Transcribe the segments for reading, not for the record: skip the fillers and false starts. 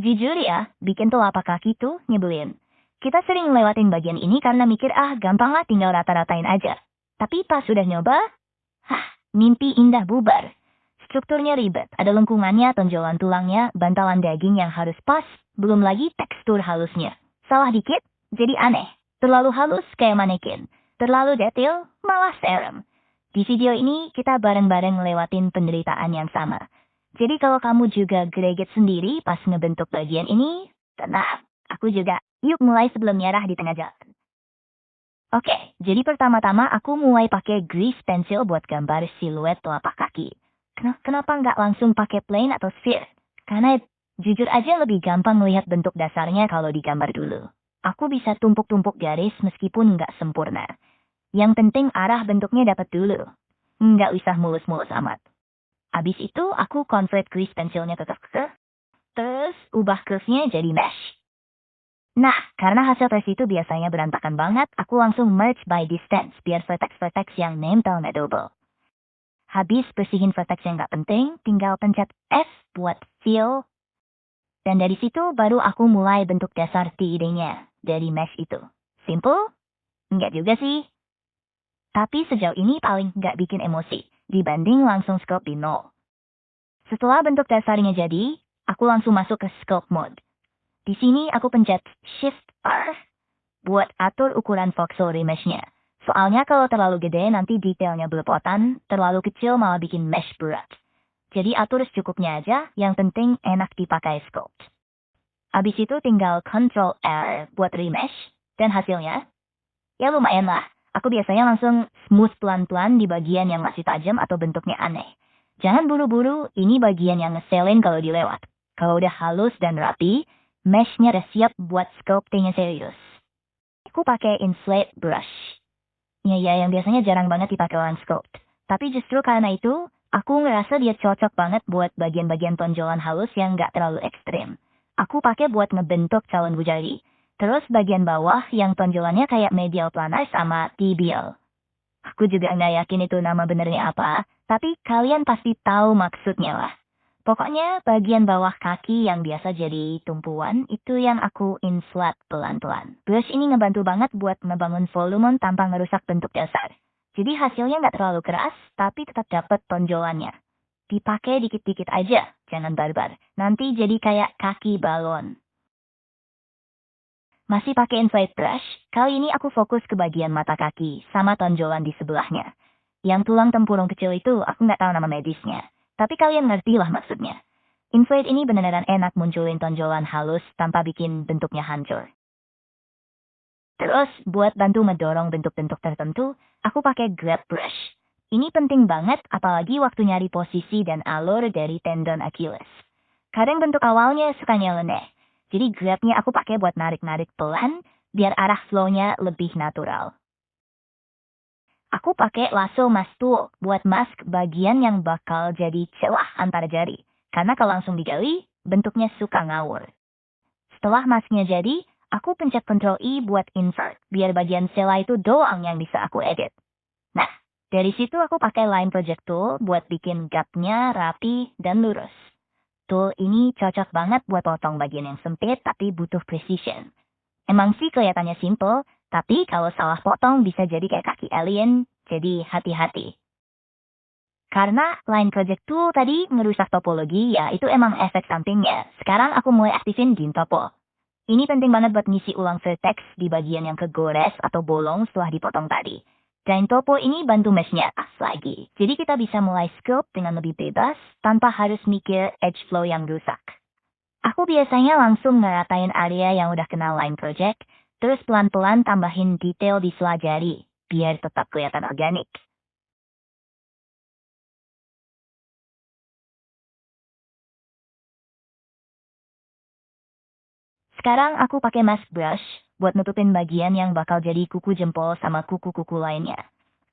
Jujur ya, bikin telapak kaki tuh nyebelin. Kita sering lewatin bagian ini karena mikir gampang lah tinggal rata-ratain aja. Tapi pas sudah nyoba, mimpi indah bubar. Strukturnya ribet, ada lengkungannya, tonjolan tulangnya, bantalan daging yang harus pas, belum lagi tekstur halusnya. Salah dikit, jadi aneh. Terlalu halus kayak manekin. Terlalu detail, malah serem. Di video ini kita bareng-bareng ngelewatin penderitaan yang sama. Jadi kalau kamu juga greget sendiri pas ngebentuk bagian ini, tenang, aku juga. Yuk mulai sebelum nyerah di tengah jalan. Oke, jadi pertama-tama aku mulai pakai grease pencil buat gambar siluet telapak kaki. Kenapa nggak langsung pakai plain atau sphere? Karena jujur aja lebih gampang melihat bentuk dasarnya kalau digambar dulu. Aku bisa tumpuk-tumpuk garis meskipun nggak sempurna. Yang penting arah bentuknya dapat dulu. Nggak usah mulus-mulus amat. Abis itu aku convert grease pencilnya ke curve. Terus ubah curve-nya jadi mesh. Nah, karena hasil tes itu biasanya berantakan banget, aku langsung merge by distance biar vertex-vertex yang nempel nggak double. Habis bersihin vertex yang nggak penting, tinggal pencet F buat fill. Dan dari situ baru aku mulai bentuk dasar idenya dari mesh itu. Simple? Nggak juga sih. Tapi sejauh ini paling nggak bikin emosi, dibanding langsung sculpt di nol. Setelah bentuk dasarnya jadi, aku langsung masuk ke sculpt mode. Di sini aku pencet Shift R buat atur ukuran voxel remesh-nya. Soalnya kalau terlalu gede nanti detailnya belepotan, terlalu kecil malah bikin mesh berat. Jadi atur secukupnya aja, yang penting enak dipakai sculpt. Abis itu tinggal Ctrl R buat remesh, dan hasilnya, ya lumayan lah. Aku biasanya langsung smooth pelan-pelan di bagian yang masih tajam atau bentuknya aneh. Jangan buru-buru, ini bagian yang ngeselin kalau dilewat. Kalau udah halus dan rapi, mesh-nya udah siap buat sculpting yang serius. Aku pakai inflate brush. Ya, yang biasanya jarang banget dipakai orang sculpt. Tapi justru karena itu, aku ngerasa dia cocok banget buat bagian-bagian tonjolan halus yang nggak terlalu ekstrim. Aku pakai buat ngebentuk calon bujari. Terus bagian bawah yang tonjolannya kayak medial planar sama tibial. Aku juga nggak yakin itu nama benernya apa, tapi kalian pasti tahu maksudnya lah. Pokoknya bagian bawah kaki yang biasa jadi tumpuan itu yang aku inflate pelan-pelan. Brush ini ngebantu banget buat ngebangun volume tanpa ngerusak bentuk dasar. Jadi hasilnya nggak terlalu keras, tapi tetap dapat tonjolannya. Dipakai dikit-dikit aja, jangan barbar. Nanti jadi kayak kaki balon. Masih pakai inflate brush, kali ini aku fokus ke bagian mata kaki sama tonjolan di sebelahnya. Yang tulang tempurung kecil itu aku nggak tahu nama medisnya. Tapi kalian ngerti lah maksudnya. Inflate ini beneran enak munculin tonjolan halus tanpa bikin bentuknya hancur. Terus, buat bantu ngedorong bentuk-bentuk tertentu, aku pakai grab brush. Ini penting banget apalagi waktu nyari posisi dan alur dari tendon Achilles. Kadang bentuk awalnya suka nyeleneh. Jadi grabnya aku pakai buat narik-narik pelan, biar arah flow-nya lebih natural. Aku pakai lasso mask tool buat mask bagian yang bakal jadi celah antara jari. Karena kalau langsung digali, bentuknya suka ngawur. Setelah masknya jadi, aku pencet Ctrl I buat insert, biar bagian celah itu doang yang bisa aku edit. Nah, dari situ aku pakai line project tool buat bikin gapnya rapi dan lurus. Tool ini cocok banget buat potong bagian yang sempit tapi butuh precision. Emang sih kelihatannya simple, tapi kalau salah potong bisa jadi kayak kaki alien, jadi hati-hati. Karena line project tool tadi ngerusak topologi, ya itu emang efek sampingnya. Sekarang aku mulai aktifin gin topo. Ini penting banget buat ngisi ulang vertex di bagian yang kegores atau bolong setelah dipotong tadi. Dan topo ini bantu mesh-nya pas lagi. Jadi kita bisa mulai sculpt dengan lebih bebas, tanpa harus mikir edge flow yang rusak. Aku biasanya langsung ngeratain area yang udah kena line project, terus pelan-pelan tambahin detail di sela jari, biar tetap kelihatan organik. Sekarang aku pakai mask brush buat nutupin bagian yang bakal jadi kuku jempol sama kuku-kuku lainnya.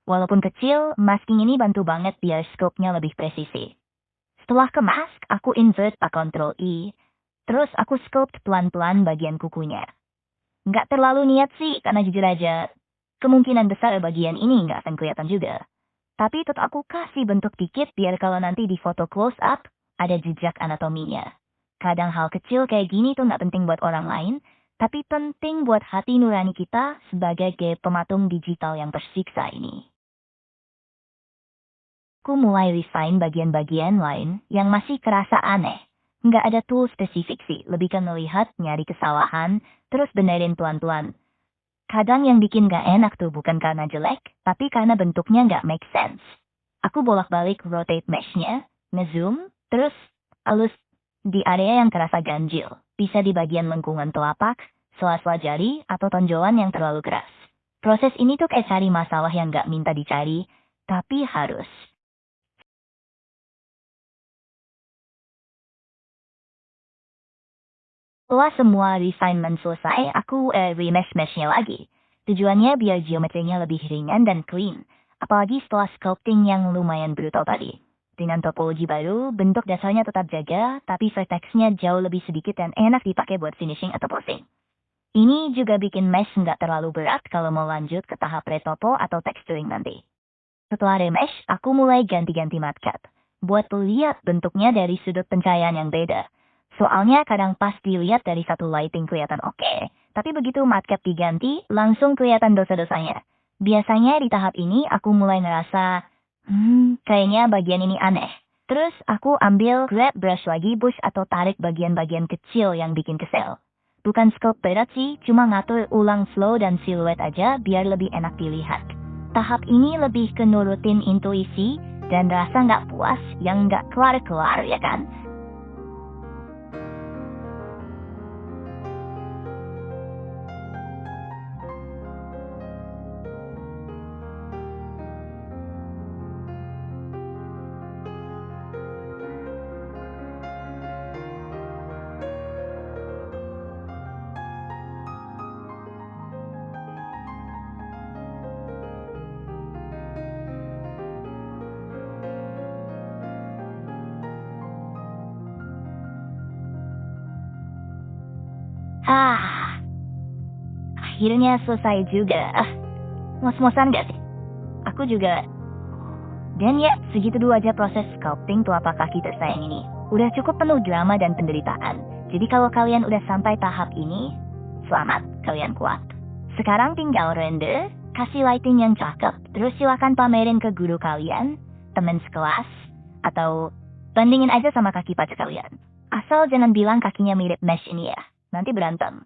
Walaupun kecil, masking ini bantu banget biar scope-nya lebih presisi. Setelah ke mask, aku invert pakai Ctrl I, terus aku sculpt pelan-pelan bagian kukunya. Nggak terlalu niat sih, karena jujur aja, kemungkinan besar bagian ini nggak akan kelihatan juga. Tapi tetap aku kasih bentuk dikit biar kalau nanti di foto close up, ada jejak anatominya. Kadang hal kecil kayak gini tuh nggak penting buat orang lain, tapi penting buat hati nurani kita sebagai pematung digital yang tersiksa ini. Aku mulai refine bagian-bagian lain yang masih kerasa aneh. Nggak ada tool spesifik sih, lebih ke melihat, nyari kesalahan, terus benerin pelan-pelan. Kadang yang bikin gak enak tuh bukan karena jelek, tapi karena bentuknya nggak make sense. Aku bolak-balik rotate mesh-nya, ngezoom, terus halus di area yang terasa ganjil. Bisa di bagian lengkungan telapak, sela-sela jari, atau tonjolan yang terlalu keras. Proses ini tuh kayak cari masalah yang gak minta dicari, tapi harus. Setelah semua refinement selesai, aku remesh-meshnya lagi. Tujuannya biar geometrinya lebih ringan dan clean. Apalagi setelah sculpting yang lumayan brutal tadi. Dengan topologi baru, bentuk dasarnya tetap jaga, tapi vertexnya jauh lebih sedikit dan enak dipakai buat finishing atau posing. Ini juga bikin mesh nggak terlalu berat kalau mau lanjut ke tahap retopo atau texturing nanti. Setelah remesh, aku mulai ganti-ganti matte cut. Buat lihat bentuknya dari sudut pencahayaan yang beda. Soalnya kadang pas dilihat dari satu lighting kelihatan oke. Tapi begitu matte cut diganti, langsung kelihatan dosa-dosanya. Biasanya di tahap ini aku mulai ngerasa, kayaknya bagian ini aneh. Terus aku ambil grab brush lagi push atau tarik bagian-bagian kecil yang bikin kesel. Bukan scope berat sih, cuma ngatur ulang flow dan siluet aja biar lebih enak dilihat. Tahap ini lebih ke nurutin intuisi dan rasa nggak puas yang nggak kelar-kelar ya kan. Ah, akhirnya selesai juga. Ngos-ngosan gak sih? Aku juga. Dan ya, segitu dulu aja proses sculpting telapak kaki tersayang ini. Udah cukup penuh drama dan penderitaan. Jadi kalau kalian udah sampai tahap ini, selamat, kalian kuat. Sekarang tinggal render, kasih lighting yang cakep, terus silakan pamerin ke guru kalian, temen sekelas, atau bandingin aja sama kaki pacar kalian. Asal jangan bilang kakinya mirip mesh ini ya, nanti berantem.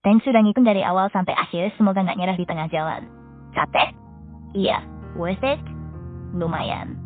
Thanks sudah ngikut dari awal sampai akhir, semoga nggak nyerah di tengah jalan. Capek? Iya. Worth it? Lumayan.